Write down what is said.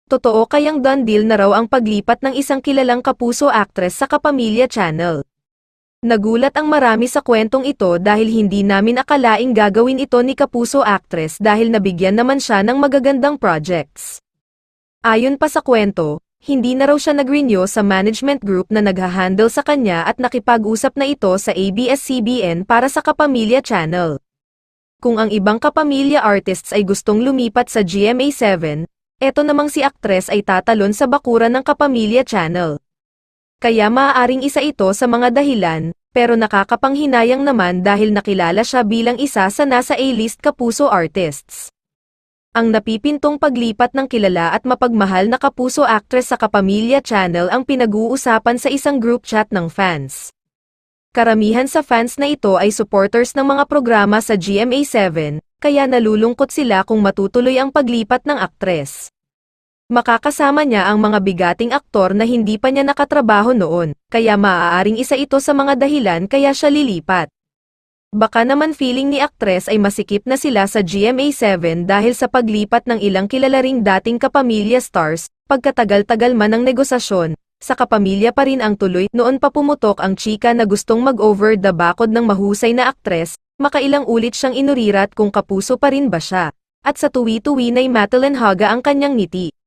Totoo kayang done deal na raw ang paglipat ng isang kilalang kapuso actress sa Kapamilya Channel? Nagulat ang marami sa kwentong ito dahil hindi namin akalaing gagawin ito ni kapuso actress dahil nabigyan naman siya ng magagandang projects. Ayon pa sa kwento, hindi na raw siya nag-renew sa management group na naghahandle sa kanya at nakipag-usap na ito sa ABS-CBN para sa Kapamilya Channel. Kung ang ibang Kapamilya artists ay gustong lumipat sa GMA7, eto namang si aktres ay tatalon sa bakuran ng Kapamilya Channel. Kaya maaaring isa ito sa mga dahilan, pero nakakapanghinayang naman dahil nakilala siya bilang isa sa nasa A-list kapuso artists. Ang napipintong paglipat ng kilala at mapagmahal na kapuso actress sa Kapamilya Channel ang pinag-uusapan sa isang group chat ng fans. Karamihan sa fans na ito ay supporters ng mga programa sa GMA7, kaya nalulungkot sila kung matutuloy ang paglipat ng aktres. Makakasama niya ang mga bigating aktor na hindi pa niya nakatrabaho noon, kaya maaaring isa ito sa mga dahilan kaya siya lilipat. Baka naman feeling ni aktres ay masikip na sila sa GMA7 dahil sa paglipat ng ilang kilala ring dating Kapamilya stars, pagkatagal-tagal man ng negosasyon, sa Kapamilya pa rin ang tuloy. Noon pa pumutok ang chika na gustong mag-over the bakod ng mahusay na aktres, makailang ulit siyang inurirat kung kapuso pa rin ba siya. At sa tuwi-tuwi na'y Madeline Haga ang kanyang ngiti.